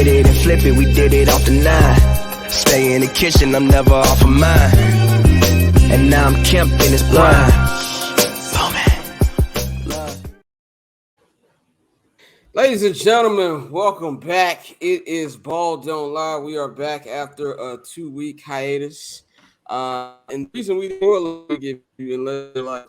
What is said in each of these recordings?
hit it and flip it, we did it off the 9. Stay in the kitchen, I'm never off of mine. And now I'm Kemp in his blind. Ladies and gentlemen, welcome back. It is Ball Don't Lie. We are back after a 2-week hiatus. And the reason we didn't give you unless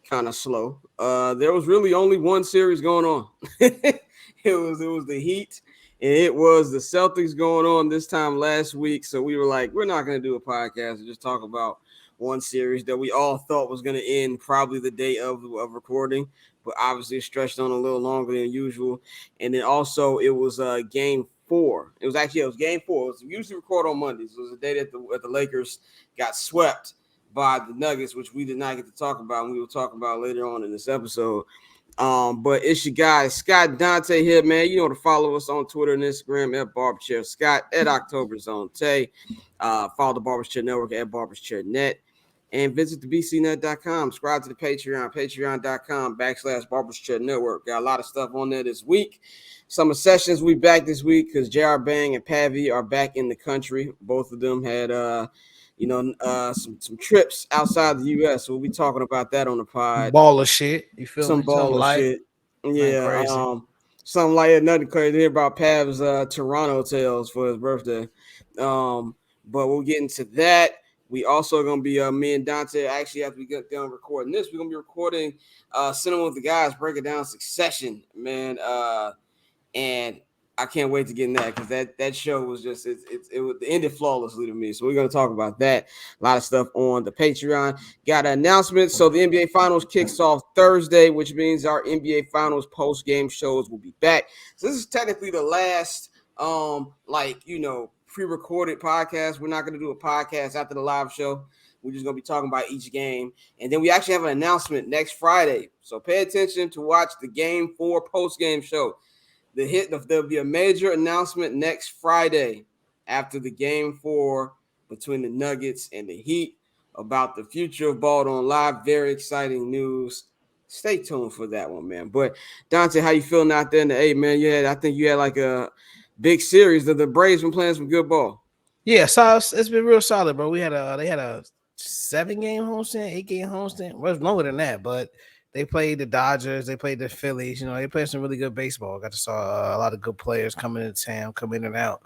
kind of slow. There was really only one series going on. it was the Heat, and it was the Celtics going on this time last week. So we were like, we're not going to do a podcast and just talk about one series that we all thought was going to end probably the day of recording, but obviously it stretched on a little longer than usual. And then also it was game 4. It was game 4. It was usually record on Mondays. It was the day that the Lakers got swept by the Nuggets, which we did not get to talk about, and we will talk about later on in this episode. But it's your guy, Scott Dante here, man. You know to follow us on Twitter and Instagram at Barberchair Scott, at Octoberzone Tay. Follow the Barberchair Network at BarberschairNet. And visit the bcnet.com. Subscribe to the Patreon, patreon.com/Barberchair Network. Got a lot of stuff on there this week. Summer sessions, we back this week because J.R. Bang and Pavi are back in the country. Both of them had some trips outside the U.S. So we'll be talking about that on the pod. Baller shit. You feel some me? baller shit. Yeah. Something like that. Nothing crazy about Pav's Toronto tales for his birthday. But we'll get into that. We also going to be, me and Dante, actually, after we get done recording this, we're going to be recording Cinema with the Guys, breaking down Succession, man. And I can't wait to get in that because that show was just, it ended flawlessly to me. So we're going to talk about that. A lot of stuff on the Patreon. Got an announcement. So the NBA Finals kicks off Thursday, which means our NBA Finals post-game shows will be back. So this is technically the last, pre-recorded podcast. We're not going to do a podcast after the live show. We're just going to be talking about each game. And then we actually have an announcement next Friday. So pay attention to watch the Game 4 post-game show. There'll be a major announcement next Friday after the Game 4 between the Nuggets and the Heat about the future of Ball Don't Lie. Very exciting news. Stay tuned for that one, man. But Dante, how you feeling out there in the A, man? I think you had like a big series. The Braves been playing some good ball. Yeah, so it's been real solid, bro. They had a 7-game homestand, 8-game homestand. Well, it's longer than that, but they played the Dodgers, they played the Phillies. They played some really good baseball. Got to saw a lot of good players coming into town, come in and out.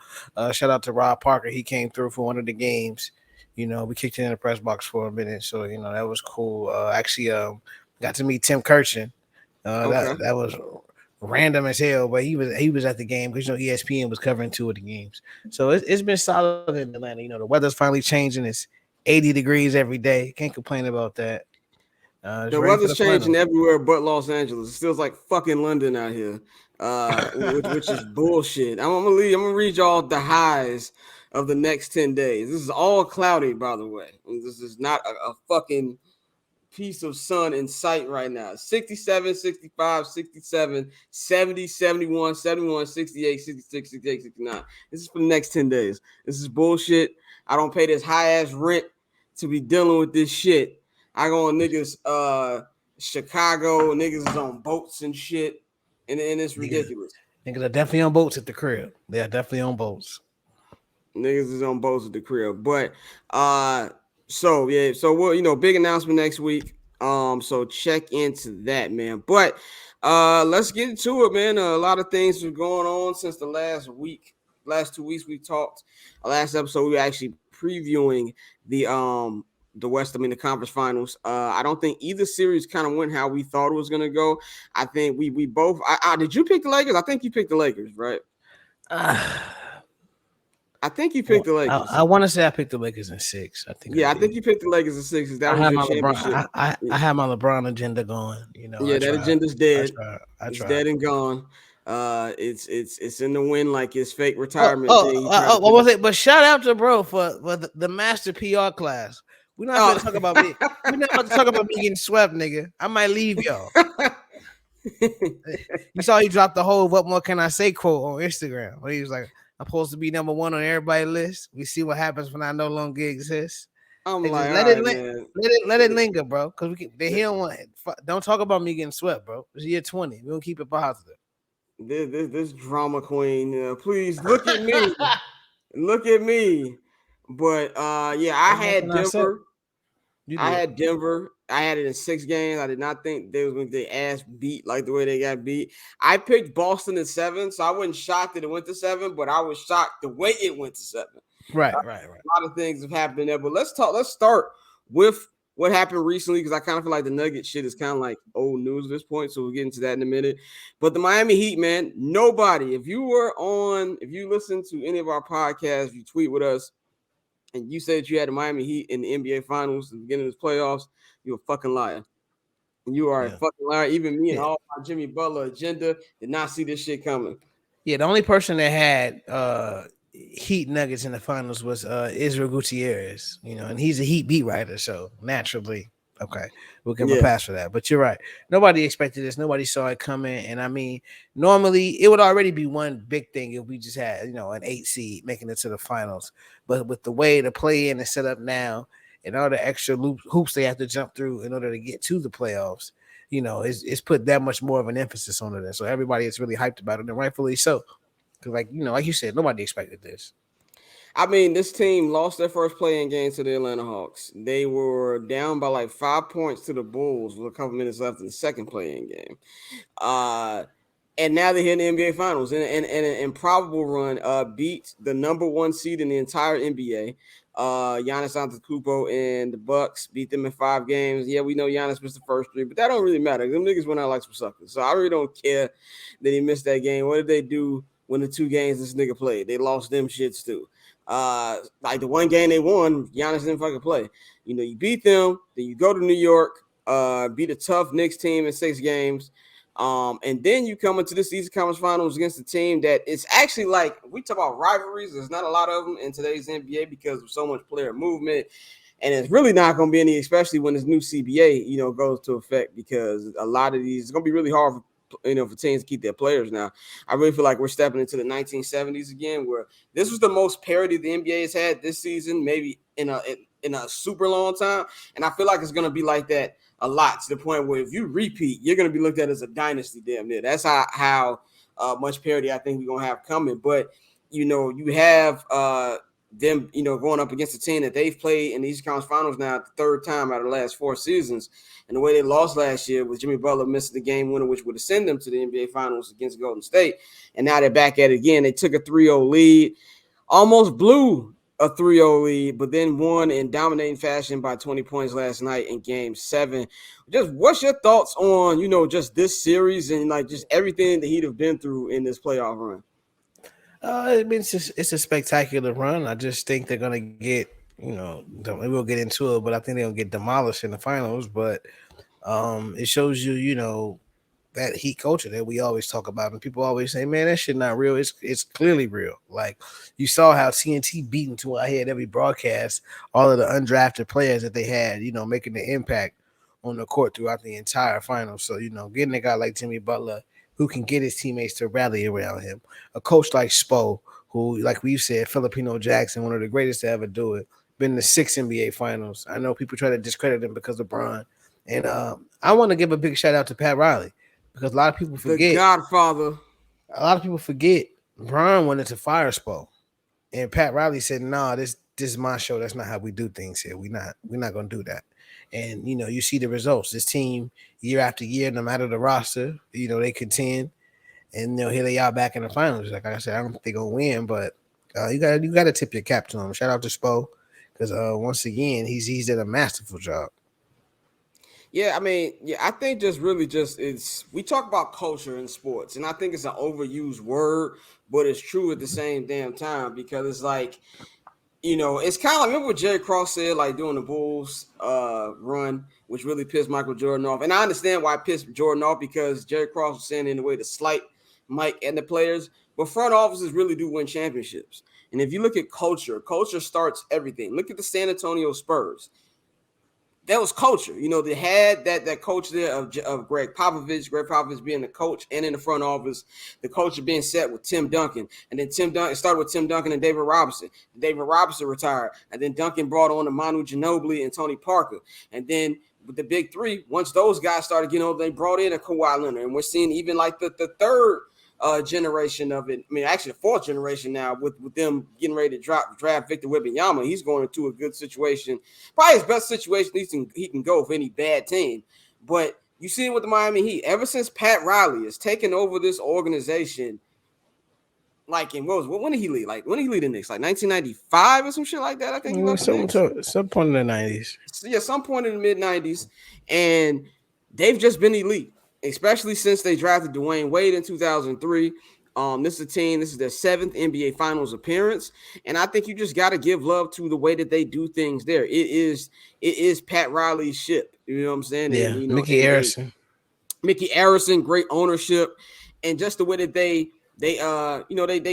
Shout out to Rob Parker. He came through for one of the games. We kicked it in the press box for a minute, so that was cool. Actually, got to meet Tim Kirchin. Okay. That was random as hell, but he was at the game because ESPN was covering 2 of the games. So it's been solid in Atlanta. The weather's finally changing. It's 80 degrees every day. Can't complain about that. The weather's changing everywhere but Los Angeles. It feels like fucking London out here, which is bullshit. I'm gonna read y'all the highs of the next 10 days. This is all cloudy, by the way. This is not a fucking piece of sun in sight right now. 67, 65, 67, 70, 71, 71, 68, 66, 68, 69. This is for the next 10 days. This is bullshit. I don't pay this high-ass rent to be dealing with this shit. I go on niggas, Chicago, niggas is on boats and shit, and it's ridiculous. Niggas are definitely on boats at the crib. They are definitely on boats. Niggas is on boats at the crib. But, so we'll, big announcement next week. So check into that, man. But let's get into it, man. A lot of things were going on since the last 2 weeks we talked. Last episode we were actually previewing the the conference finals. I don't think either series kind of went how we thought it was gonna go. I think we both. Did you pick the Lakers? I think you picked the Lakers, right? I think you picked the Lakers. I want to say I picked the Lakers in 6. I think. Yeah, I think you picked the Lakers in 6. That was your championship. I had my LeBron agenda going. Yeah, that agenda's dead. It's dead and gone. It's in the wind like his fake retirement thing. What was it? But shout out to bro for the master PR class. We're not going to talk about me. We're not about to talk about me getting swept, nigga. I might leave y'all. You saw he dropped the whole "What more can I say" quote on Instagram. Where he was like, "I'm supposed to be number 1 on everybody's list. We see what happens when I no longer exist." I'm like, let it linger, bro. Because don't talk about me getting swept, bro. It's year 20. We don't keep it positive. this drama queen. Please look at me. Look at me. But yeah, I There's had nothing I said. Denver. You I did. had Denver. I had it in 6 games. I did not think they was going to get their ass beat like the way they got beat. I picked Boston in 7, so I wasn't shocked that it went to 7, but I was shocked the way it went to 7. Right, right, right. A lot of things have happened there, but let's talk. Let's start with what happened recently because I kind of feel like the Nugget shit is kind of like old news at this point. So we'll get into that in a minute. But the Miami Heat, man, nobody. If you listen to any of our podcasts, you tweet with us, and you said you had the Miami Heat in the NBA Finals at the beginning of the playoffs, you're a fucking liar. You are a Yeah. fucking liar. Even me and Yeah. all my Jimmy Butler agenda did not see this shit coming. Yeah, the only person that had Heat Nuggets in the finals was Israel Gutierrez, and he's a Heat beat writer, so naturally, okay, we'll give him a Yeah. pass for that. But you're right. Nobody expected this. Nobody saw it coming. And I mean, normally it would already be one big thing if we just had, an 8 seed making it to the finals. But with the way the play in is set up now and all the extra hoops they have to jump through in order to get to the playoffs, it's put that much more of an emphasis on it. So everybody is really hyped about it, and rightfully so. Because, like you said, nobody expected this. I mean, this team lost their first playing game to the Atlanta Hawks. They were down by like 5 points to the Bulls with a couple minutes left in the second playing game. And now they're here in the NBA Finals and an improbable run. Beat the number 1 seed in the entire NBA. Giannis Antetokounmpo and the Bucks beat them in 5 games. Yeah, we know Giannis missed the first 3, but that don't really matter. Them niggas went out like some suckers. So I really don't care that he missed that game. What did they do when the 2 games this nigga played? They lost them shits too. Like the 1 game they won, Giannis didn't fucking play. You beat them, then you go to New York, beat a tough Knicks team in 6 games. And then you come into this Eastern Conference Finals against a team that it's actually like we talk about rivalries. There's not a lot of them in today's NBA because of so much player movement, and it's really not going to be any, especially when this new CBA goes to effect because a lot of these it's going to be really hard for teams to keep their players now. I really feel like we're stepping into the 1970s again, where this was the most parity the NBA has had this season, maybe in a super long time, and I feel like it's going to be like that a lot to the point where if you repeat, you're going to be looked at as a dynasty damn near. That's how much parity I think we're going to have coming. But, you have them, going up against a team that they've played in the Eastern Conference Finals now the 3rd time out of the last 4 seasons. And the way they lost last year with Jimmy Butler missing the game winner, which would have sent them to the NBA Finals against Golden State. And now they're back at it again. They took a 3-0 lead, almost blew a 3-0 lead, but then won in dominating fashion by 20 points last night in Game 7. Just what's your thoughts on, just this series and like just everything the Heat have been through in this playoff run? I mean, it's a spectacular run. I just think they're gonna get, we'll get into it, but I think they're gonna get demolished in the finals. But it shows you, that Heat culture that we always talk about, and people always say, "Man, that shit not real." It's clearly real. Like you saw how TNT beat into our head every broadcast, all of the undrafted players that they had, making the impact on the court throughout the entire final. So getting a guy like Jimmy Butler who can get his teammates to rally around him, a coach like Spo, who, like we've said, Filipino Jackson, one of the greatest to ever do it, been to 6 NBA finals. I know people try to discredit him because of Bron, and I want to give a big shout out to Pat Riley. Because a lot of people forget. The Godfather. A lot of people forget Bron wanted to fire Spo. And Pat Riley said, "Nah, this is my show. That's not how we do things here. We're not gonna do that." And you see the results. This team, year after year, no matter the roster, they contend. And here they are back in the finals. Like I said, I don't think they're gonna win, but you gotta tip your cap to them. Shout out to Spo. Because once again, he's done a masterful job. Yeah, I mean, I think we talk about culture in sports, and I think it's an overused word, but it's true at the same damn time because it's like, it's kind of like, remember what Jerry Cross said, like during the Bulls run, which really pissed Michael Jordan off. And I understand why it pissed Jordan off because Jerry Cross was saying in a way to slight Mike and the players, but front offices really do win championships. And if you look at culture starts everything. Look at the San Antonio Spurs. That was culture. They had that coach there of Greg Popovich being the coach and in the front office, the culture being set with Tim Duncan. And then it started with Tim Duncan and David Robinson. David Robinson retired. And then Duncan brought on the Manu Ginobili and Tony Parker. And then with the big 3, once those guys started, they brought in a Kawhi Leonard. And we're seeing even like the third generation of it. I mean, actually, the fourth generation now with them getting ready to draft Victor Wembanyama. He's going into a good situation, probably his best situation he can go for any bad team. But you see it with the Miami Heat. Ever since Pat Riley has taken over this organization, like in when did he leave? Like when did he leave the Knicks? Like 1995 or some shit like that. I think he left the Knicks. Some point in the 90s. So, yeah, some point in the mid 90s, and they've just been elite, especially since they drafted Dwayne Wade in 2003. This is a team. This is their seventh NBA Finals appearance, and I think you just got to give love to the way that they do things there. It is Pat Riley's ship. You know what I'm saying? Yeah, and, you know, Mickey Arison. Mickey Arison, great ownership, and just the way that they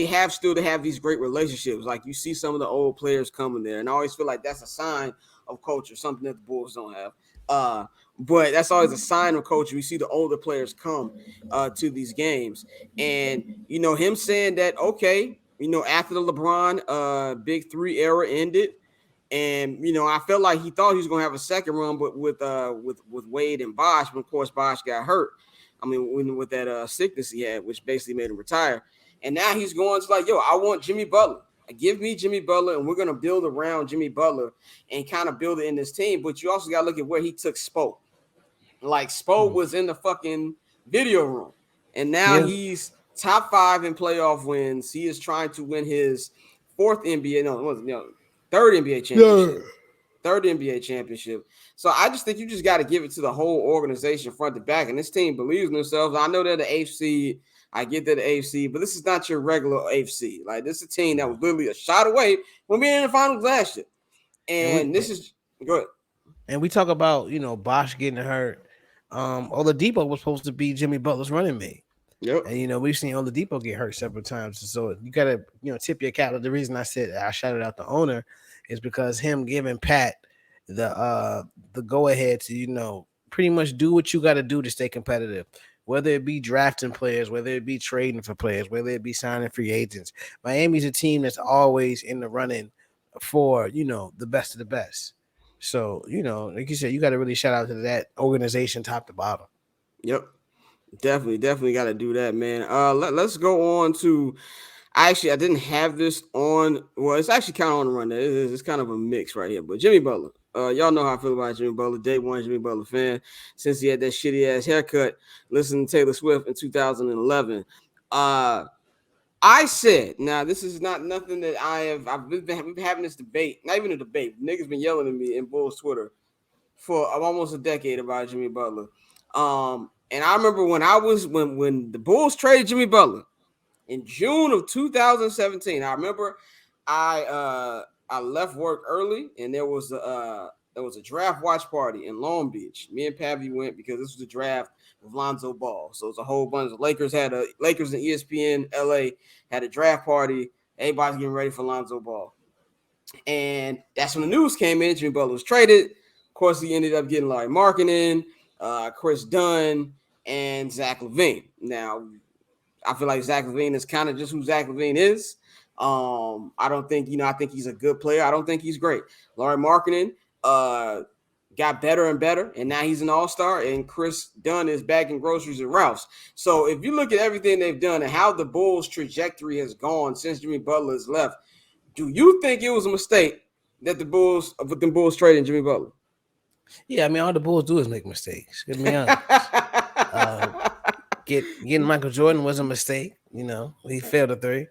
have still to have these great relationships. Like you see some of the old players coming there, and I always feel like that's a sign of culture, something that the Bulls don't have. But that's always a sign of culture. We see the older players come to these games, and him saying that, okay, after the LeBron Big Three era ended. And I felt like he thought he was gonna have a second run, but with Wade and Bosh, but of course Bosh got hurt. I mean, with that sickness he had, which basically made him retire. And now he's going to like, yo, I want Jimmy Butler. Give me Jimmy Butler, and we're gonna build around Jimmy Butler and kind of build it in this team. But you also gotta look at where he took Spo. Like Spo was in the fucking video room, and now he's top 5 in playoff wins. He is trying to win his third NBA championship. Third NBA championship. So I just think you just got to give it to the whole organization front to back. And this team believes in themselves. I know they're the AFC. I get they're the AFC, but this is not your regular AFC. Like, this is a team that was literally a shot away from being in the finals last year. And this is good. And we talk about, Bosh getting hurt. Oladipo was supposed to be Jimmy Butler's running mate. Yep. And we've seen Oladipo get hurt several times. So you gotta, tip your cap. The reason I said I shouted out the owner is because him giving Pat the go ahead to, pretty much do what you gotta do to stay competitive. Whether it be drafting players, whether it be trading for players, whether it be signing free agents. Miami's a team that's always in the running for, the best of the best. So, like you said, you got to really shout out to that organization top to bottom. Yep. Definitely got to do that, man. Let's go on to. I didn't have this on. Well, it's actually kind of on the run. It's kind of a mix right here. But Jimmy Butler, y'all know how I feel about Jimmy Butler. Day one Jimmy Butler fan since he had that shitty ass haircut. Listening to Taylor Swift in 2011. I said, now this is not nothing that I've been having this debate. Not even a debate. Niggas been yelling at me in Bulls Twitter for almost a decade about Jimmy Butler. And I remember when the Bulls traded Jimmy Butler in June of 2017. I remember I left work early, and there was a draft watch party in Long Beach. Me and Pavi went because this was the draft of Lonzo Ball. So it's a whole bunch of Lakers and ESPN LA had a draft party. Everybody's getting ready for Lonzo Ball. And that's when the news came in. Jimmy Butler was traded. Of course, he ended up getting Larry Markkinen, Chris Dunn, and Zach LaVine. Now, I feel like Zach LaVine is kind of just who Zach LaVine is. I don't think, I think he's a good player. I don't think he's great. Larry Markkinen got better and better, and now he's an all-star, and Chris Dunn is bagging groceries at Ralph's. So if you look at everything they've done and how the Bulls' trajectory has gone since Jimmy Butler has left, do you think it was a mistake that the Bulls trading Jimmy Butler? Yeah, I mean, all the Bulls do is make mistakes. Get me honest. Getting Michael Jordan was a mistake. He failed a three.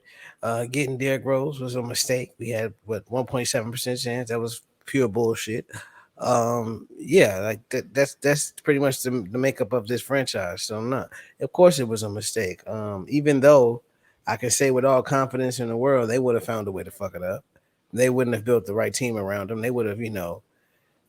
Getting Derrick Rose was a mistake. We had 1.7% chance. That was pure bullshit. Like that's pretty much the makeup of this franchise. So not. Of course, it was a mistake. Even though I can say with all confidence in the world, they would have found a way to fuck it up. They wouldn't have built the right team around them. They would have,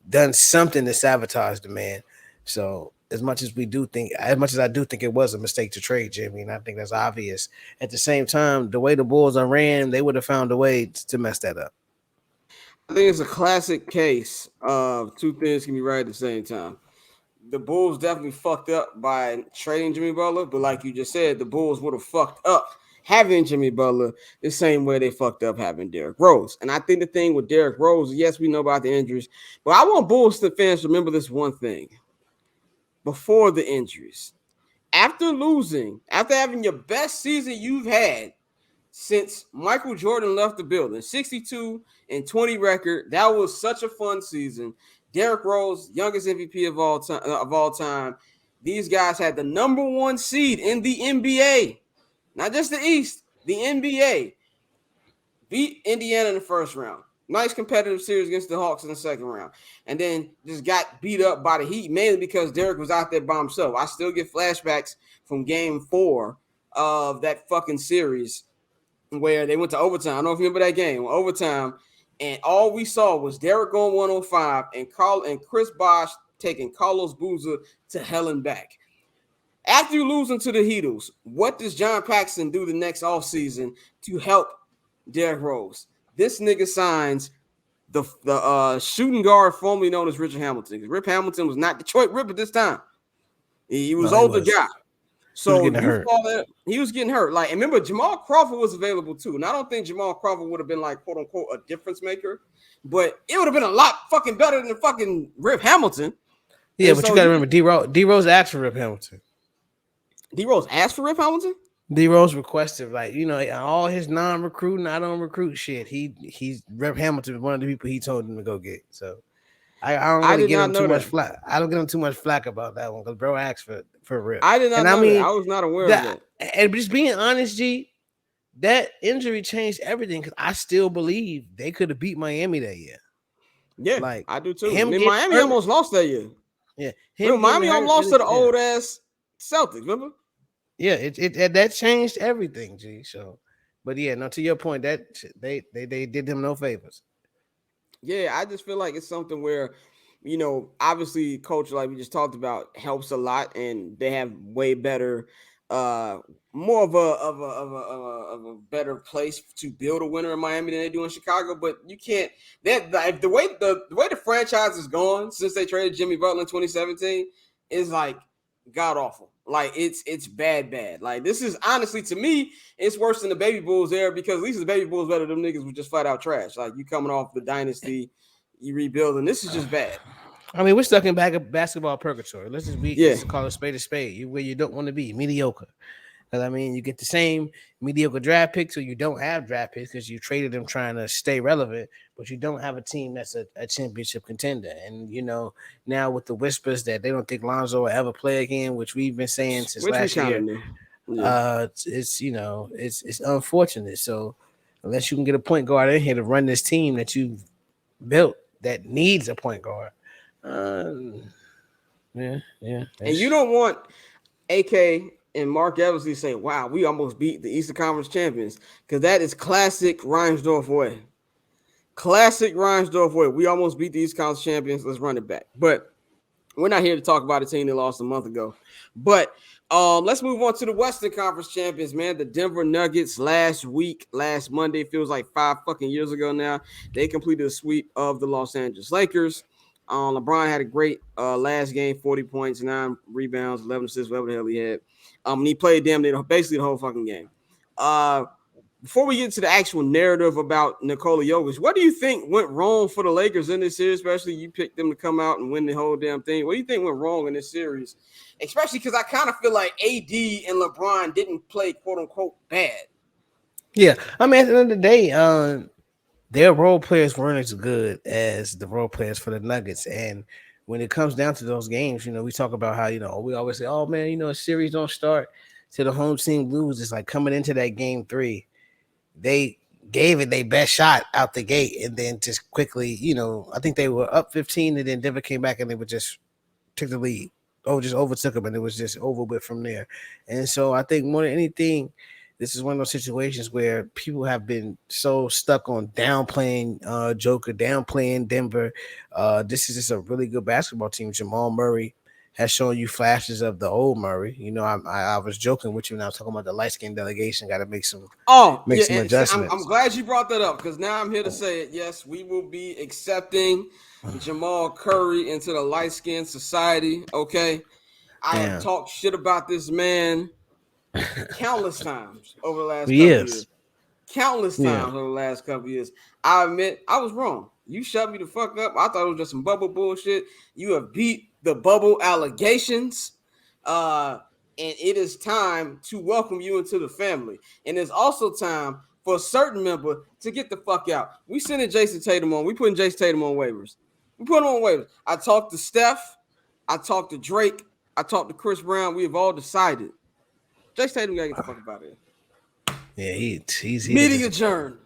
done something to sabotage the man. So as much as I do think it was a mistake to trade Jimmy, and I think that's obvious. At the same time, the way the Bulls are ran, they would have found a way to mess that up. I think it's a classic case of two things can be right at the same time. The Bulls definitely fucked up by trading Jimmy Butler, but like you just said, the Bulls would have fucked up having Jimmy Butler the same way they fucked up having Derrick Rose. And I think the thing with Derrick Rose, yes, we know about the injuries, but I want Bulls fans to remember this one thing. Before the injuries, after having your best season you've had since Michael Jordan left the building, 62-20 record. That was such a fun season. Derrick Rose, youngest MVP of all time. These guys had the number one seed in the NBA, not just the East, the NBA. Beat Indiana in the first round. Nice competitive series against the Hawks in the second round. And then just got beat up by the Heat, mainly because Derrick was out there by himself. I still get flashbacks from game 4 of that fucking series where they went to overtime. I don't know if you remember that game. Overtime, and all we saw was Derrick going 105 and Chris Bosh taking Carlos Boozer to hell and back. After you losing to the Heatles, what does John Paxson do the next offseason to help Derrick Rose? This nigga signs the shooting guard formerly known as Richard Hamilton. Rip Hamilton was not Detroit Rip at this time. He was older guy. So you saw that he was getting hurt. Like, and remember, Jamal Crawford was available too. And I don't think Jamal Crawford would have been like quote unquote a difference maker, but it would have been a lot fucking better than fucking Rip Hamilton. Yeah, and but so you gotta remember D Rose asked for Rip Hamilton. D Rose asked for Rip Hamilton? D Rose requested, like, you know, all his non-recruiting, I don't recruit shit. He's Rip Hamilton was one of the people he told him to go get. So I don't really give him too much flack. I don't give him too much flack about that one because bro asked for Rip. I did not know that. I was not aware of that. And just being honest, G, that injury changed everything because I still believe they could have beat Miami that year. Yeah, like I do too. Miami almost lost that year. Yeah, Miami almost lost to the old ass Celtics. Remember? Yeah, it that changed everything, G. So, but yeah, no, to your point, that they did him no favors. Yeah, I just feel like it's something where, you know, obviously culture, like we just talked about, helps a lot, and they have way better, more of a better place to build a winner in Miami than they do in Chicago. But you can't the way the franchise is gone since they traded Jimmy Butler in 2017 is like god awful. Like it's bad. Like this is honestly to me, it's worse than the Baby Bulls there because at least the Baby Bulls better. Them niggas were just flat out trash. Like you coming off the dynasty, you rebuilding. This is just bad. I mean, we're stuck in basketball purgatory. Let's just call a spade. Where you don't want to be mediocre. Because I mean, you get the same mediocre draft picks, or you don't have draft picks because you traded them trying to stay relevant, but you don't have a team that's a championship contender. And you know, now with the whispers that they don't think Lonzo will ever play again, which we've been saying since last year, it's unfortunate. So unless you can get a point guard in here to run this team that you've built that needs a point guard, and you don't want AK and Mark Eversley say, wow, we almost beat the Eastern Conference champions, because that is classic Reinsdorf way. Classic Reinsdorf way. We almost beat the Eastern Conference champions. Let's run it back. But we're not here to talk about a team that lost a month ago. But let's move on to the Western Conference champions, man. The Denver Nuggets last Monday, feels like 5 fucking years ago now. They completed a sweep of the Los Angeles Lakers. LeBron had a great last game, 40 points, 9 rebounds, 11 assists, whatever the hell he had. And he played damn near basically the whole fucking game. Before we get to the actual narrative about Nikola Jokic, what do you think went wrong for the Lakers in this series? Especially you picked them to come out and win the whole damn thing. What do you think went wrong in this series? Especially because I kind of feel like AD and LeBron didn't play quote unquote bad. Yeah, I mean at the end of the day, their role players weren't as good as the role players for the Nuggets. And when it comes down to those games, you know, we talk about how, you know, we always say, oh, man, you know, a series don't start till the home team loses. It's like coming into that game 3, they gave it their best shot out the gate. And then just quickly, you know, I think they were up 15 and then Denver came back and they would just took the lead. Just overtook them and it was just over with from there. And so I think more than anything, this is one of those situations where people have been so stuck on downplaying Joker, downplaying Denver. This is just a really good basketball team. Jamal Murray has shown you flashes of the old Murray. You know, I was joking with you when I was talking about the light-skinned delegation. Got to make some adjustments. I'm glad you brought that up because now I'm here to say it. Yes, we will be accepting Jamal Curry into the light-skinned society. Okay, I have talked shit about this man countless times over the last couple years. Countless times over the last couple years. I admit I was wrong. You shut me the fuck up. I thought it was just some bubble bullshit. You have beat the bubble allegations. and it is time to welcome you into the family. And it's also time for a certain member to get the fuck out. We sending Jason Tatum on. We putting Jason Tatum on waivers. We put him on waivers. I talked to Steph. I talked to Drake. I talked to Chris Brown. We have all decided Jason Tatum gotta get the fuck up out of here. Yeah, he's Meeting adjourned.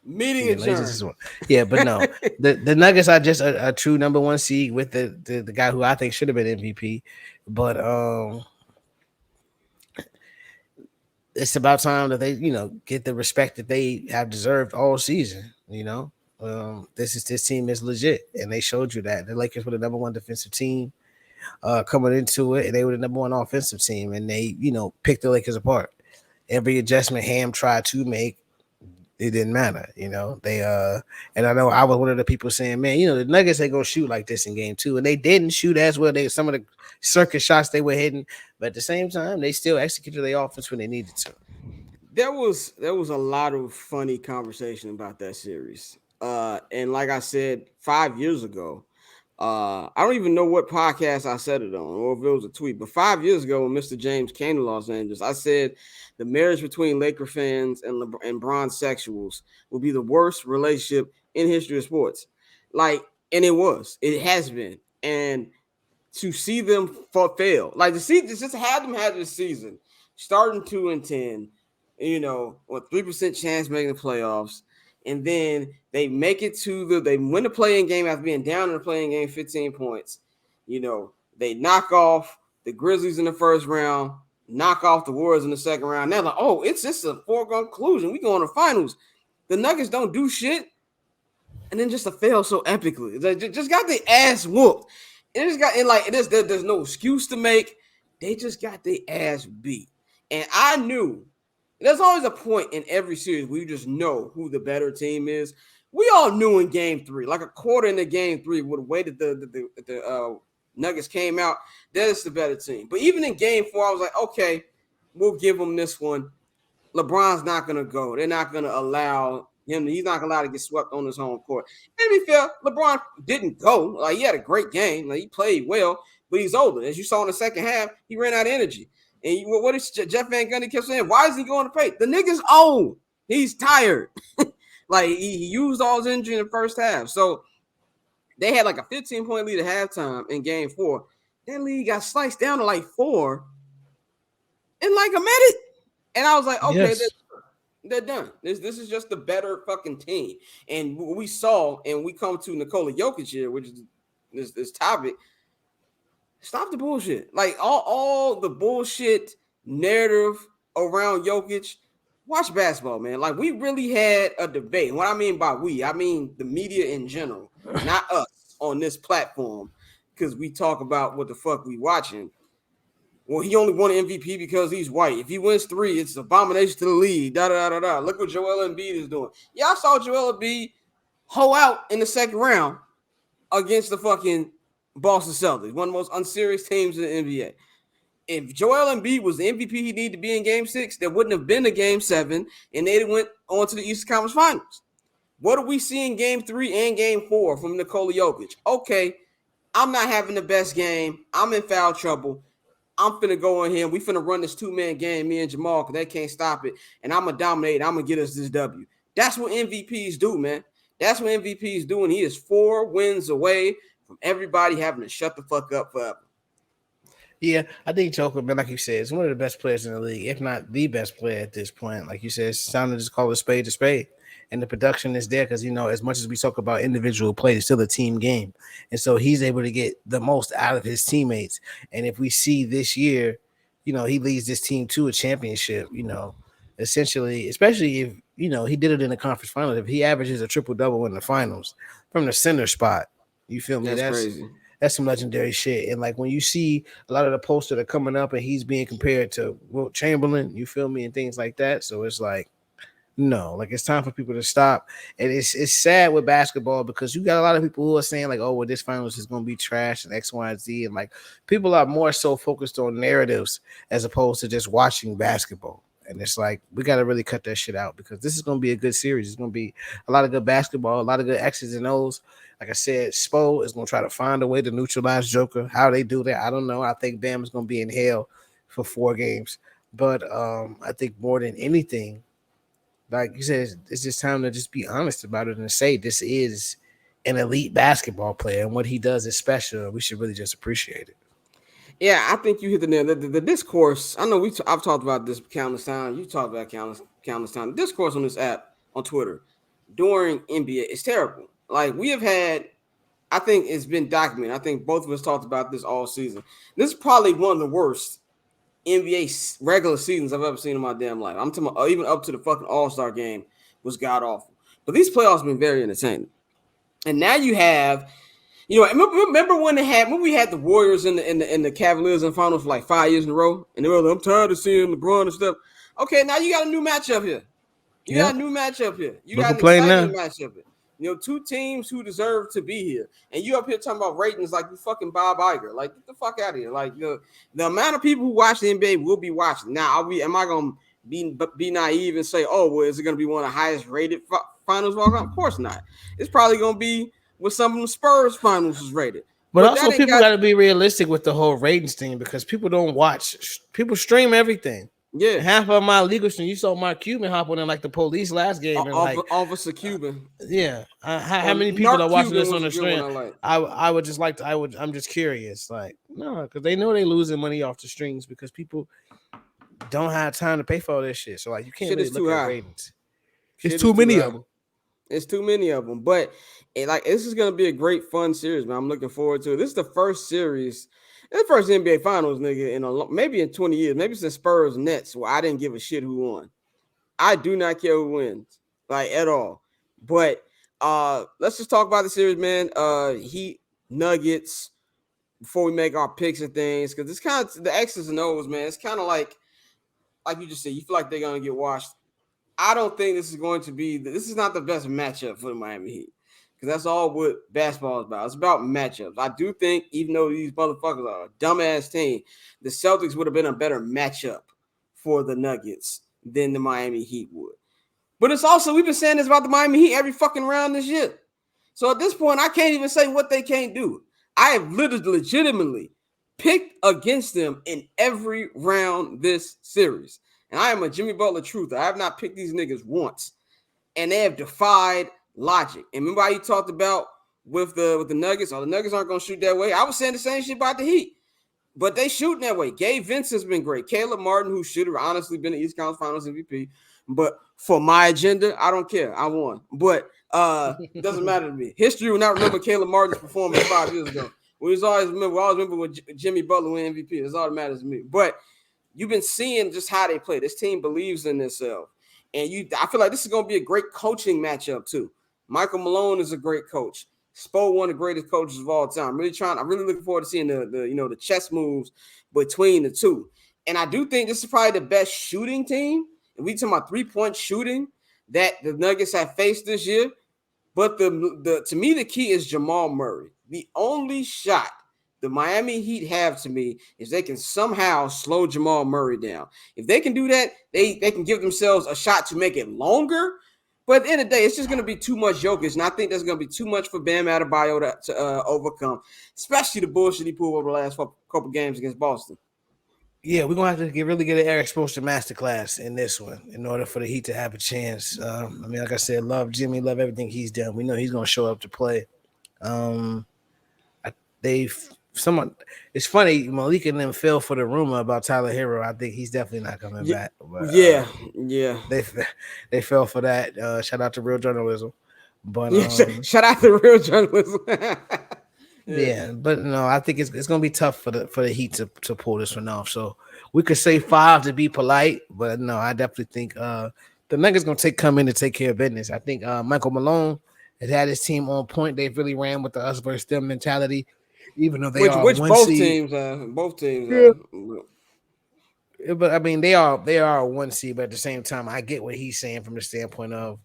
Meeting adjourned. Yeah, but no, the Nuggets are just a true number one seed with the guy who I think should have been MVP. But it's about time that they get the respect that they have deserved all season. This team is legit, and they showed you that the Lakers were the number one defensive team coming into it, and they were the number one offensive team, and they picked the Lakers apart. Every adjustment Ham tried to make, it didn't matter. They and I know I was one of the people saying, man, the Nuggets ain't gonna shoot like this in game 2, and they didn't shoot as well. They some of the circus shots they were hitting, but at the same time, they still executed their offense when they needed to. There was a lot of funny conversation about that series. And like I said 5 years ago, I don't even know what podcast I said it on or if it was a tweet, but 5 years ago when Mr. James came to Los Angeles, I said the marriage between Laker fans and bronze sexuals will be the worst relationship in history of sports. And it has been. And to see them fail, like to see just have them have this season starting 2-10, with 3% chance making the playoffs, and then they make it they win the play-in game after being down in the play-in game 15 points. They knock off the Grizzlies in the first round, knock off the Warriors in the second round. They're like, oh, it's just a foregone conclusion. We go in the finals. The Nuggets don't do shit, and then just to fail so epically. They just got their ass whooped. It just got there's no excuse to make. They just got their ass beat. And I knew there's always a point in every series where you just know who the better team is. We all knew in game 3, like a quarter into game 3, with the way that the Nuggets came out, that is the better team. But even in game 4, I was like, okay, we'll give them this one. LeBron's not going to go. They're not going to allow him. He's not going to allow to get swept on his home court. And to be fair, LeBron didn't go. Like, he had a great game. Like, he played well, but he's older. As you saw in the second half, he ran out of energy. And what is Jeff Van Gundy kept saying? Why is he going to paint? The nigga's old. He's tired. Like, he used all his energy in the first half. So they had like a 15-point lead at halftime in game 4. That lead got sliced down to like 4 in like a minute. And I was like, okay, yes, they're done. This is just the better fucking team. And we saw, and we come to Nikola Jokic here, which is this topic. Stop the bullshit. Like all the bullshit narrative around Jokic. Watch basketball, man. Like, we really had a debate. And what I mean by we, I mean the media in general, not us on this platform, because we talk about what the fuck we watching. Well, he only won an MVP because he's white. If he wins 3, it's abomination to the league. Da-da-da-da-da. Look what Joel Embiid is doing. Yeah, I saw Joel Embiid hoe out in the second round against the fucking Boston Celtics, one of the most unserious teams in the NBA. If Joel Embiid was the MVP he needed to be in Game 6, there wouldn't have been a Game 7, and they went on to the Eastern Conference Finals. What do we see in Game 3 and Game 4 from Nikola Jokic? Okay, I'm not having the best game. I'm in foul trouble. I'm finna go in here. We finna run this 2-man game, me and Jamal, because they can't stop it. And I'm going to dominate. I'm going to get us this W. That's what MVPs do, man. That's what MVPs do. And he is 4 wins away from everybody having to shut the fuck up forever. Yeah, I think Joker, man, like you said, is one of the best players in the league, if not the best player at this point. Like you said, it's time to just call a spade. And the production is there because, as much as we talk about individual play, it's still a team game. And so he's able to get the most out of his teammates. And if we see this year, he leads this team to a championship, essentially, especially if, he did it in the conference finals. If he averages a triple-double in the finals from the center spot, you feel me? That's crazy. That's some legendary shit. And like when you see a lot of the posts that are coming up and he's being compared to Wilt Chamberlain, you feel me, and things like that. So it's like, no, like it's time for people to stop. And it's sad with basketball because you got a lot of people who are saying like, oh, well, this finals is going to be trash and X, Y, and Z. And like people are more so focused on narratives as opposed to just watching basketball. And it's like, we got to really cut that shit out because this is going to be a good series. It's going to be a lot of good basketball, a lot of good X's and O's. Like I said, Spo is going to try to find a way to neutralize Joker. How they do that, I don't know. I think Bam is going to be in hell for 4 games. But I think more than anything, like you said, it's just time to just be honest about it and say this is an elite basketball player and what he does is special. We should really just appreciate it. Yeah, I think you hit the nail. The discourse. I know I've talked about this countless times. You talked about countless times. The discourse on this app on Twitter during NBA is terrible. Like we have had, I think it's been documented. I think both of us talked about this all season. This is probably one of the worst NBA regular seasons I've ever seen in my damn life. I'm talking about, even up to the fucking All-Star game was god awful. But these playoffs have been very entertaining. And now you have, remember when we had the Warriors in the Cavaliers in the finals for like 5 years in a row, and they were like, I'm tired of seeing LeBron and stuff. Okay, now you got a new matchup here. You got a new matchup here. You got an exciting matchup here. Two teams who deserve to be here. And you up here talking about ratings like you fucking Bob Iger. Like, get the fuck out of here. Like, the amount of people who watch the NBA will be watching. Now, am I going to be naive and say, oh, well, is it going to be one of the highest rated finals of all time? Of course not. It's probably going to be with some of the Spurs finals is rated. But also people got to be realistic with the whole ratings thing because people don't watch. People stream everything. Yeah, half of my legal stream. You saw Mark Cuban hop on in like the police last game. And Officer Cuban. Yeah. How many people are watching this on the stream? I would just like to. I'm just curious. Like, no, because they know they losing money off the streams because people don't have time to pay for all this shit. So like, you can't really look at ratings. It's too many of them. It's too many of them. But this is gonna be a great fun series, man. I'm looking forward to it. This is the first series. The first NBA Finals, nigga, maybe in 20 years, maybe since Spurs Nets, where I didn't give a shit who won. I do not care who wins, like at all. But let's just talk about the series, man. Heat, Nuggets, before we make our picks and things, because it's kind of the X's and O's, man. It's kind of like you just said, you feel like they're gonna get washed. I don't think this is not the best matchup for the Miami Heat. Because that's all what basketball is about. It's about matchups. I do think, even though these motherfuckers are a dumbass team, the Celtics would have been a better matchup for the Nuggets than the Miami Heat would. But it's also, we've been saying this about the Miami Heat every fucking round this year. So at this point, I can't even say what they can't do. I have legitimately picked against them in every round this series. And I am a Jimmy Butler truther. I have not picked these niggas once. And they have defied logic. And remember how you talked about with the Nuggets? Oh, the Nuggets aren't going to shoot that way. I was saying the same shit about the Heat. But they shooting that way. Gabe Vincent's been great. Caleb Martin, who should have honestly been the East Conference Finals MVP. But for my agenda, I don't care. I won. But it doesn't matter to me. History will not remember Caleb Martin's performance 5 years ago. We always remember when Jimmy Butler won MVP. That's all that matters to me. But you've been seeing just how they play. This team believes in themselves. And I feel like this is going to be a great coaching matchup, too. Michael Malone is a great coach. Spo, one of the greatest coaches of all time. I'm really looking forward to seeing the chess moves between the two. And I do think this is probably the best shooting team. If we talking about 3-point shooting that the Nuggets have faced this year. But to me, the key is Jamal Murray. The only shot the Miami Heat have to me is they can somehow slow Jamal Murray down. If they can do that, they can give themselves a shot to make it longer. But at the end of the day, it's just going to be too much Jokic, and I think there's going to be too much for Bam Adebayo to overcome, especially the bullshit he pulled over the last couple games against Boston. Yeah, we're going to have to really get an Eric Spoelstra masterclass in this one in order for the Heat to have a chance. Like I said, love Jimmy, love everything he's done. We know he's going to show up to play. It's funny, Malik and them fell for the rumor about Tyler Hero. I think he's definitely not coming back. But, they fell for that. Shout out to Real Journalism. But shout out to Real Journalism. But no, I think it's gonna be tough for the Heat to pull this one off. So we could say 5 to be polite, but no, I definitely think the Nuggets gonna come in and take care of business. I think Michael Malone has had his team on point. They've really ran with the us versus them mentality. Even though they are one both seed. Both teams. But I mean, they are a 1 seed. But at the same time, I get what he's saying from the standpoint of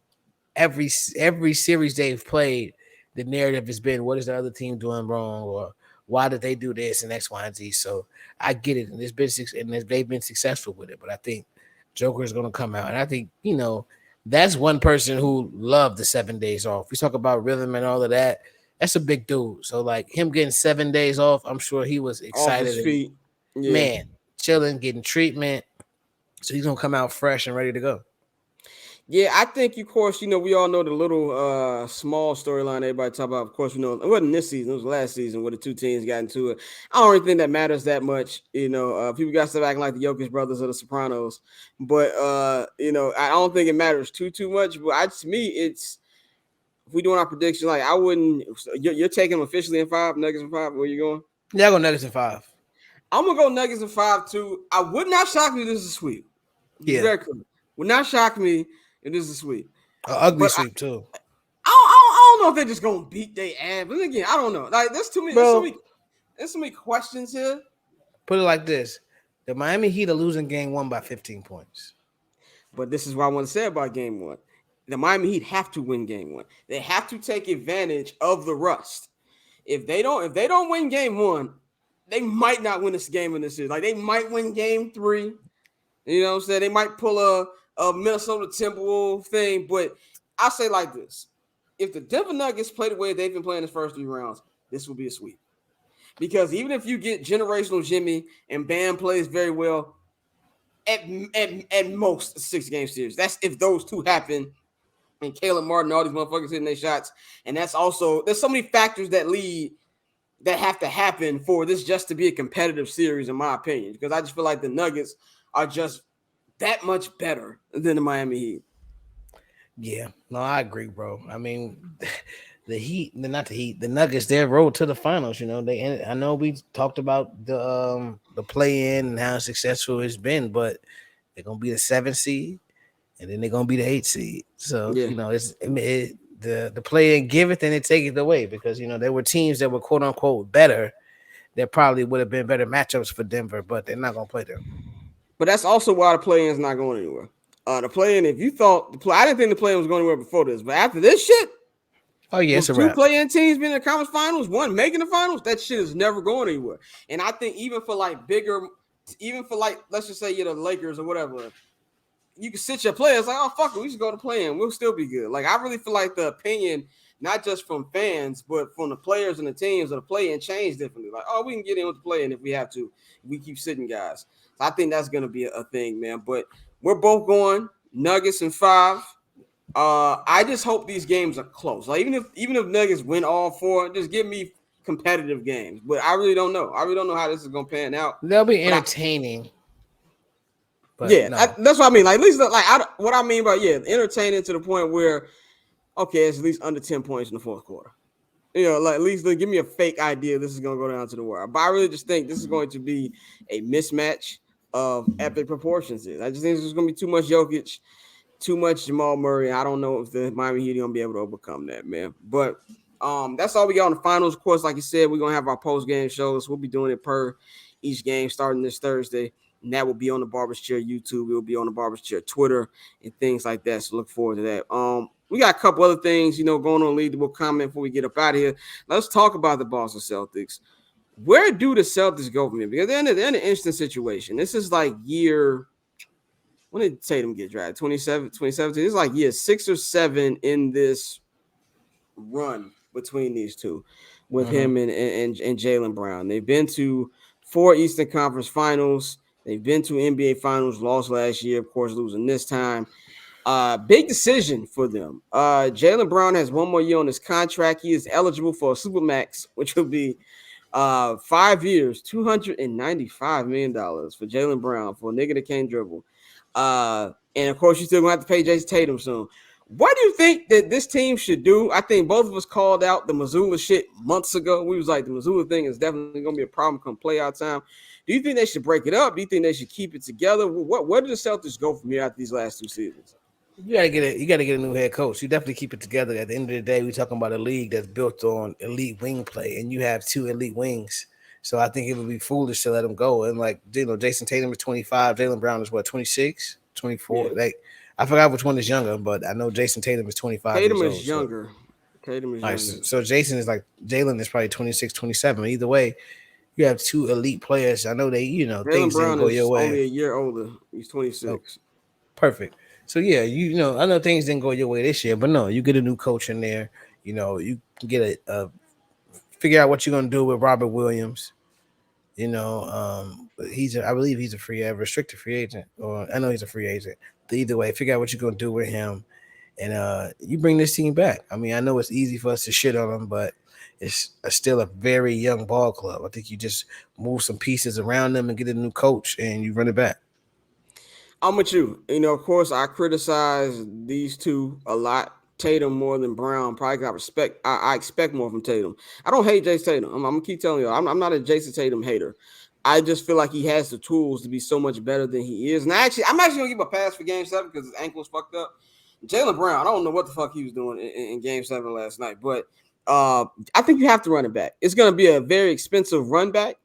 every series they've played, the narrative has been, what is the other team doing wrong, or why did they do this and X, Y, and Z. So I get it, and they've been successful with it. But I think Joker is going to come out, and I think that's one person who loved the 7 days off. We talk about rhythm and all of that. That's a big dude. So, like, him getting 7 days off, I'm sure he was excited. Off his feet. Man, chilling, getting treatment. So he's gonna come out fresh and ready to go. Yeah, I think, of course, we all know the little small storyline everybody talk about. Of course, we know it wasn't this season; it was last season where the two teams got into it. I don't really think that matters that much. People got stuff acting like the Jokic brothers or the Sopranos, but I don't think it matters too much. But to me, it's if we doing our prediction, like I wouldn't. You're taking them officially in 5, Nuggets in 5. Where you going? Yeah, I go Nuggets in 5. I'm gonna go Nuggets in 5 too. I would not shock me if this is a sweep. Yeah, Very cool. Would not shock me if this is a sweep. ugly But sweep too, I don't know if they're just gonna beat their ass. But again, I don't know. Like there's too many. bro. There's so many questions here. Put it like this: the Miami Heat are losing game 1 by 15 points. But this is what I want to say about game 1. The Miami Heat have to win game 1. They have to take advantage of the rust. If they don't win game 1, they might not win this game in this series. Like they might win game 3. You know what I'm saying? They might pull a Minnesota Timberwolves thing, but I say like this. If the Denver Nuggets play the way they've been playing the first 3 rounds, this will be a sweep. Because even if you get generational Jimmy and Bam plays very well, at most a 6-game series. That's if those two happen and Caleb Martin, all these motherfuckers hitting their shots. And that's also, there's so many factors that have to happen for this just to be a competitive series, in my opinion. Because I just feel like the Nuggets are just that much better than the Miami Heat. Yeah, no, I agree, bro. I mean, the Heat, not the Heat, the Nuggets, their road to the finals. I know we talked about the play in and how successful it's been, but they're gonna be the 7th seed, and then they're gonna be the 8th seed. So Yeah. the play in giveth and it taketh away, because there were teams that were quote unquote better that probably would have been better matchups for Denver, but they're not gonna play them. But that's also why the play-in is not going anywhere. The play-in, if you thought I didn't think the play-in was going anywhere before this, but after this shit, Oh yeah, it's a with 2 wrap. play-in teams being in the conference finals, 1 making the finals, that shit is never going anywhere. And I think even for let's just say you're the Lakers or whatever, you can sit your players like, oh fuck it, we should go to play-in, we'll still be good. Like I really feel like the opinion, not just from fans, but from the players and the teams of the play-in changed differently. Like, oh, we can get in with the play-in if we have to. We keep sitting guys. So I think that's gonna be a thing, man. But we're both going Nuggets in 5. I just hope these games are close. Like even if Nuggets win all 4, just give me competitive games. But I really don't know. I really don't know how this is gonna pan out. They'll be entertaining. That's what I mean. Like at least what I mean by entertaining to the point where it's at least under 10 points in the 4th quarter. Like at least give me a fake idea this is gonna go down to the wire. But I really just think this is going to be a mismatch of epic proportions. I just think there's gonna be too much Jokic, too much Jamal Murray. I don't know if the Miami Heat are gonna be able to overcome that, man. But that's all we got on the finals. Of course, like you said, we're gonna have our post-game shows. We'll be doing it per each game starting this Thursday. And that will be on the Barber's Chair YouTube. It will be on the Barber's Chair Twitter and things like that. So look forward to that. We got a couple other things, going on. Lead. We'll comment before we get up out of here. Let's talk about the Boston Celtics. Where do the Celtics go from here? Because they're in an interesting situation. This is like when did Tatum get drafted? 2017. It's like year 6 or 7 in this run between these two with him and Jaylen Brown. They've been to 4 Eastern Conference Finals. They've been to NBA Finals, lost last year, of course, losing this time. Big decision for them. Jaylen Brown has 1 more year on his contract. He is eligible for a Supermax, which will be 5 years, $295 million for Jaylen Brown, for a nigga that can't dribble. And of course, you're still gonna have to pay Jason Tatum soon. What do you think that this team should do? I think both of us called out the Missoula shit months ago. We was like, the Missoula thing is definitely gonna be a problem come playoff time. Do you think they should break it up? Do you think they should keep it together? Where do the Celtics go from here after these last 2 seasons? You gotta get a new head coach. You definitely keep it together. At the end of the day, we're talking about a league that's built on elite wing play, and you have 2 elite wings. So I think it would be foolish to let them go. And Jason Tatum is 25, Jaylen Brown is 26, 24. Yeah. Like I forgot which one is younger, but I know Jason Tatum is 25. Tatum is younger. Tatum is younger. So Jason is Jaylen is probably 26, 27. Either way, you have 2 elite players. I know things didn't go your way. Only a year older. He's 26. Oh, perfect. So yeah, I know things didn't go your way this year, but no, you get a new coach in there. You can get figure out what you're gonna do with Robert Williams. But I believe he's a restricted free agent, or I know he's a free agent. But either way, figure out what you're gonna do with him, and you bring this team back. I mean, I know it's easy for us to shit on them, but still a very young ball club. I think you just move some pieces around them and get a new coach, and you run it back. I'm with you. Of course, I criticize these two a lot. Tatum more than Brown. Probably got respect. I expect more from Tatum. I don't hate Jason Tatum. I'm gonna keep telling you, I'm not a Jason Tatum hater. I just feel like he has the tools to be so much better than he is. And I'm actually gonna give him a pass for Game 7 because his ankle was fucked up. Jaylen Brown, I don't know what the fuck he was doing in Game 7 last night, but I think you have to run it back. It's gonna be a very expensive run back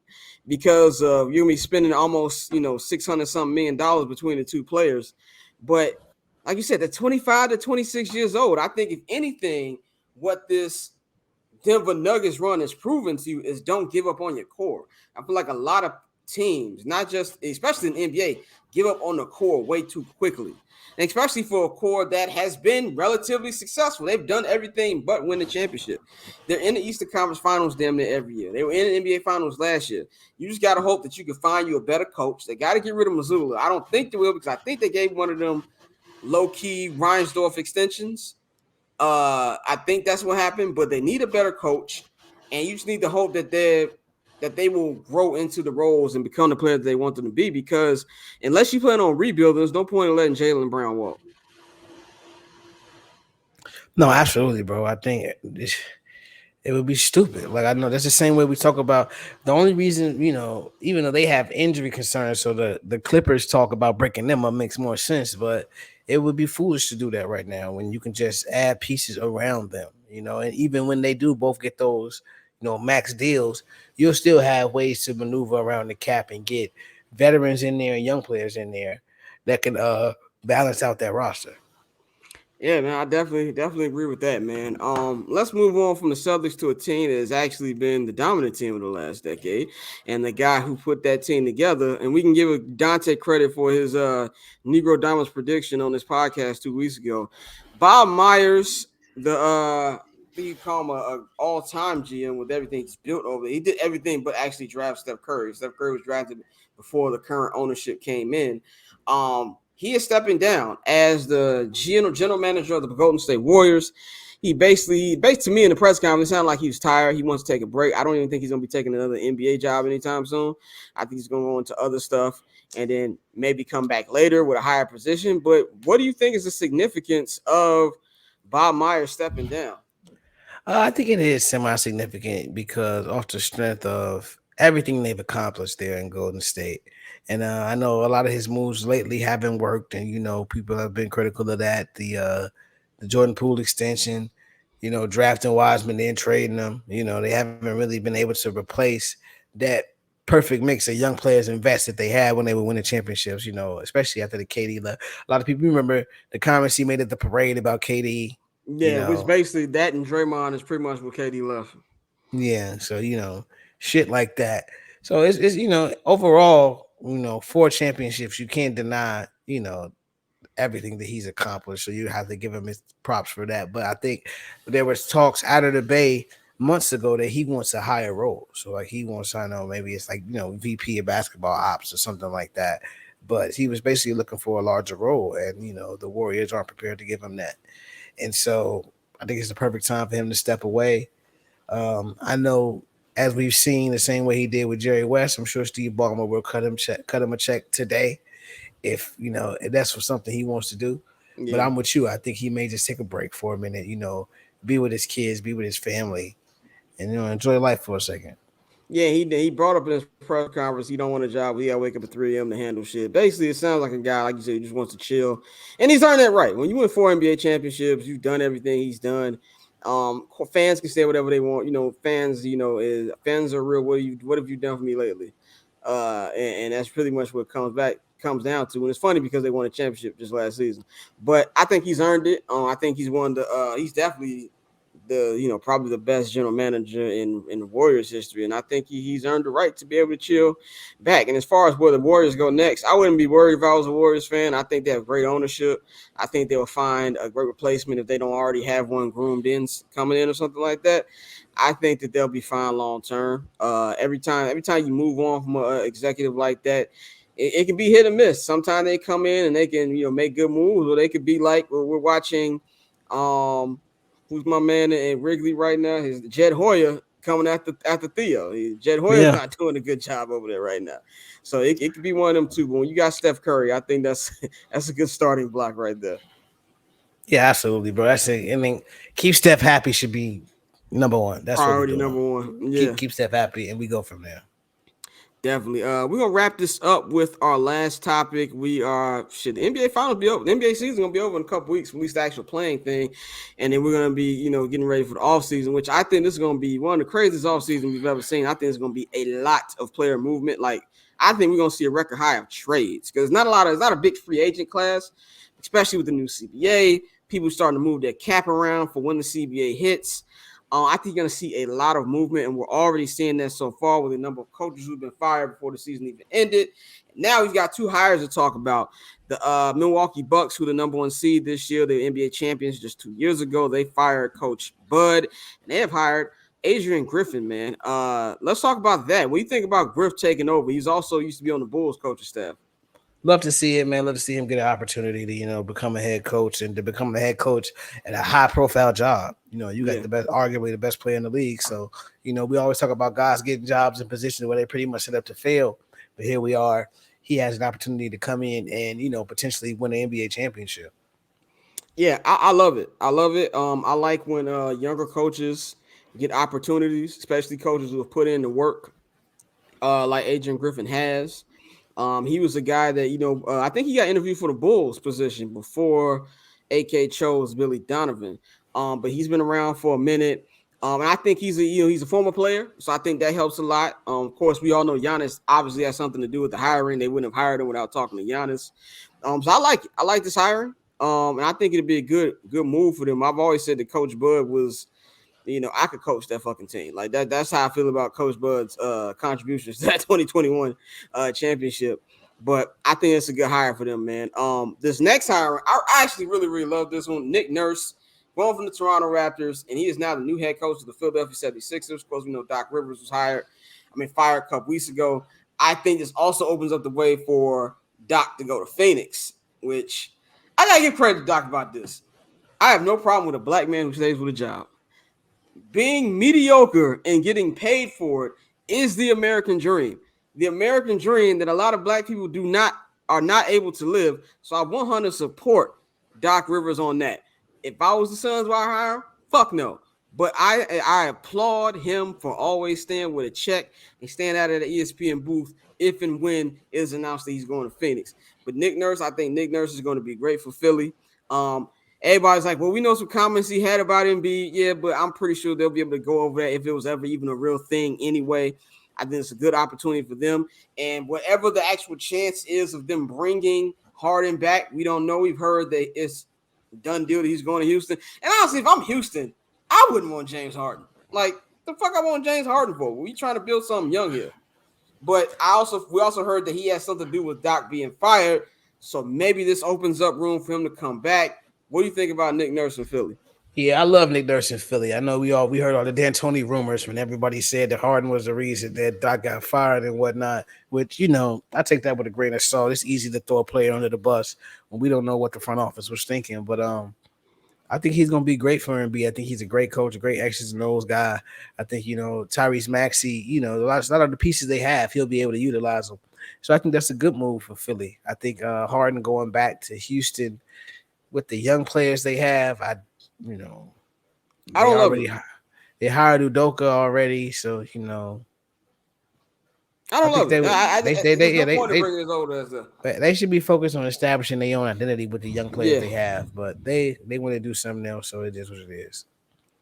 because you're gonna be spending almost $600 something million between the two players. But like you said, they're 25 to 26 years old. I think if anything, what this Denver Nuggets run has proven to you is don't give up on your core. I feel like a lot of teams, not just especially in the NBA, give up on the core way too quickly. And especially for a core that has been relatively successful. They've done everything but win the championship. They're in the Eastern Conference Finals damn near every year. They were in the NBA Finals last year. You just got to hope that you can find you a better coach. They got to get rid of Missoula. I don't think they will because I think they gave one of them low-key Reinsdorf extensions. I think that's what happened, but they need a better coach, and you just need to hope that they will grow into the roles and become the players they want them to be. Because unless you plan on rebuilding, there's no point in letting Jaylen Brown walk. No, absolutely, bro. I think it would be stupid. Like I know that's the same way we talk about the only reason, even though they have injury concerns, so the Clippers talk about breaking them up makes more sense, but it would be foolish to do that right now when you can just add pieces around them, and even when they do both get those, max deals, you'll still have ways to maneuver around the cap and get veterans in there and young players in there that can balance out that roster. Yeah, man, I definitely agree with that, man. Let's move on from the Celtics to a team that has actually been the dominant team of the last decade, and the guy who put that team together. And we can give Dante credit for his Negro Diamonds prediction on this podcast 2 weeks ago. Bob Myers, I think you call him a all-time GM with everything he's built over. He did everything but actually draft Steph Curry. Steph Curry was drafted before the current ownership came in. He is stepping down as the general manager of the Golden State Warriors. He basically to me in the press conference, it sounded like he was tired. He wants to take a break. I don't even think he's going to be taking another NBA job anytime soon. I think he's going to go into other stuff and then maybe come back later with a higher position. But what do you think is the significance of Bob Myers stepping down? I think it is semi-significant because off the strength of everything they've accomplished there in Golden State. And I know a lot of his moves lately haven't worked, and people have been critical of that. The Jordan Poole extension, drafting Wiseman, then trading them. They haven't really been able to replace that perfect mix of young players and vets that they had when they were winning championships. Especially after the KD left. A lot of people remember the comments he made at the parade about KD. Yeah, which basically that and Draymond is pretty much what KD left. Yeah, so shit like that. So it's overall, 4 championships. You can't deny, everything that he's accomplished. So you have to give him his props for that. But I think there was talks out of the Bay months ago that he wants a higher role. So like he wants, I know, maybe it's like VP of basketball ops or something like that. But he was basically looking for a larger role, and the Warriors aren't prepared to give him that. And so I think it's the perfect time for him to step away. I know, as we've seen, the same way he did with Jerry West, I'm sure Steve Ballmer will cut him a check today if that's for something he wants to do. Yeah. But I'm with you. I think he may just take a break for a minute, be with his kids, be with his family, and enjoy life for a second. Yeah, he brought up in his press conference he don't want a job. He got to wake up at 3 a.m. to handle shit. Basically, it sounds like a guy, like you said, who just wants to chill. And he's earned that right. When you win 4 NBA championships, you've done everything he's done. Fans can say whatever they want. Fans are real. What have you done for me lately? And that's pretty much what comes down to. And it's funny because they won a championship just last season. But I think he's earned it. I think he's definitely probably the best general manager in Warriors history, and I think he's earned the right to be able to chill back. And as far as where the Warriors go next, I wouldn't be worried if I was a Warriors fan. I think they have great ownership. I think they will find a great replacement if they don't already have one groomed in coming in or something like that. I think that they'll be fine long term. Every time you move on from an executive like that, it can be hit or miss. Sometimes they come in and they can make good moves, or they could be like we're watching. Who's my man in Wrigley right now? His Jed Hoyer coming after Theo. Jed Hoyer's Yeah. not doing a good job over there right now, so it could be one of them too. But when you got Steph Curry, I think that's that's a good starting block right there. Yeah, absolutely, bro. That's it. I mean, keep Steph happy should be number one. That's what we're Priority doing. number one. Yeah. Keep Steph happy, and we go from there. Definitely. We're gonna wrap this up with our last topic. We are the NBA finals be over. The NBA season gonna be over in a couple weeks, at least the actual playing thing. And then we're gonna be, getting ready for the off season, which I think this is gonna be one of the craziest off seasons we've ever seen. I think it's gonna be a lot of player movement. Like I think we're gonna see a record high of trades because it's not a big free agent class, especially with the new CBA. People starting to move their cap around for when the CBA hits. I think you're going to see a lot of movement, and we're already seeing that so far with the number of coaches who've been fired before the season even ended. Now we've got two hires to talk about. The Milwaukee Bucks, who are the number one seed this year, the NBA champions just 2 years ago. They fired Coach Bud, and they have hired Adrian Griffin, man. Let's talk about that. What do you think about Griff taking over? He's also used to be on the Bulls coaching staff. Love to see it, man. Love to see him get an opportunity to, become a head coach and to become a head coach at a high profile job. You got the best, arguably the best player in the league. So, we always talk about guys getting jobs in positions where they pretty much set up to fail. But here we are. He has an opportunity to come in and, potentially win the NBA championship. Yeah, I love it. I love it. I like when younger coaches get opportunities, especially coaches who have put in the work, like Adrian Griffin has. He was a guy that I think he got interviewed for the Bulls position before AK chose Billy Donovan. But he's been around for a minute. And I think he's a former player, so I think that helps a lot. Of course, we all know Giannis obviously has something to do with the hiring. They wouldn't have hired him without talking to Giannis. So I like it. I like this hiring. And I think it'd be a good move for them. I've always said that Coach Bud was, I could coach that fucking team. Like that. That's how I feel about Coach Bud's contributions to that 2021 championship. But I think it's a good hire for them, man. This next hire, I actually really, really love this one. Nick Nurse, going from the Toronto Raptors, and he is now the new head coach of the Philadelphia 76ers. Of course, we know Doc Rivers was fired a couple weeks ago. I think this also opens up the way for Doc to go to Phoenix, which I gotta give credit to Doc about this. I have no problem with a black man who stays with a job. Being mediocre and getting paid for it is the American dream. The American dream that a lot of black people are not able to live. So I 100 support Doc Rivers on that. If I was the Suns, would I hire him? Fuck no. But I applaud him for always staying with a check and staying out of the ESPN booth if and when it is announced that he's going to Phoenix. But I think Nick Nurse is going to be great for Philly. Everybody's like, well, we know some comments he had about Embiid. Yeah, but I'm pretty sure they'll be able to go over that if it was ever even a real thing anyway. I think it's a good opportunity for them. And whatever the actual chance is of them bringing Harden back, we don't know. We've heard that it's a done deal that he's going to Houston. And honestly, if I'm Houston, I wouldn't want James Harden. Like, the fuck I want James Harden for? We trying to build something young here. But we also heard that he has something to do with Doc being fired. So maybe this opens up room for him to come back. What do you think about Nick Nurse in Philly? Yeah, I love Nick Nurse in Philly. I know we heard all the D'Antoni rumors when everybody said that Harden was the reason that Doc got fired and whatnot. Which I take that with a grain of salt. It's easy to throw a player under the bus when we don't know what the front office was thinking. But I think he's gonna be great for Embiid. I think he's a great coach, a great X's and O's guy. I think Tyrese Maxey. A lot of the pieces they have, he'll be able to utilize them. So I think that's a good move for Philly. I think Harden going back to Houston with the young players they have, I don't love it. They hired Udoka already, so I don't love it. They should be focused on establishing their own identity with the young players they have, but they want to do something else, so it is what it is.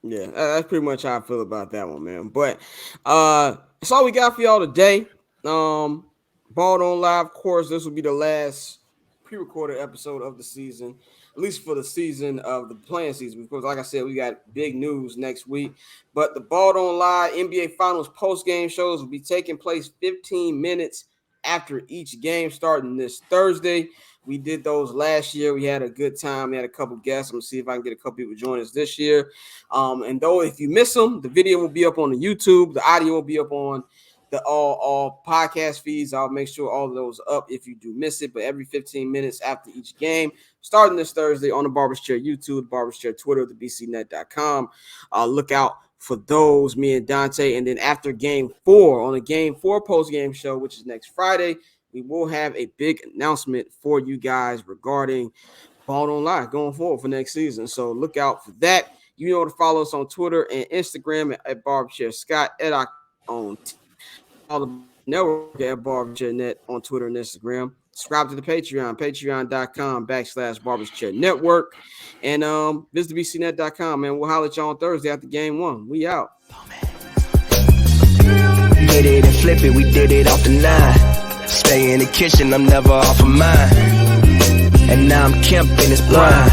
Yeah, that's pretty much how I feel about that one, man. But that's all we got for y'all today. Ball Don't Lie, of course, this will be the last pre-recorded episode of the season. at least for the season of the playing season. Because, like I said, we got big news next week. But the Ball Don't Lie NBA Finals post-game shows will be taking place 15 minutes after each game starting this Thursday. We did those last year. We had a good time. We had a couple guests. I'm going to see if I can get a couple people to join us this year. And though if you miss them, the video will be up on the YouTube. The audio will be up on the all podcast feeds. I'll make sure all of those are up if you do miss it. But every 15 minutes after each game, starting this Thursday on the Barber's Chair YouTube, the Barber's Chair Twitter, the bcnet.com. Look out for those, me and Dante. And then after game 4, on the game 4 post-game show, which is next Friday, we will have a big announcement for you guys regarding Ball Don't Lie going forward for next season. So look out for that. You know to follow us on Twitter and Instagram at Barberchair Scott, at our own all the network at Barberchair Net on Twitter and Instagram. Subscribe to the Patreon, patreon.com/Barberchair Network. And visit bcnet.com, man. We'll holler at y'all on Thursday after game 1. We out. Get it and flip it, we did it off the 9. Stay in the kitchen, I'm never off of mine. And now I'm camping, it's prime.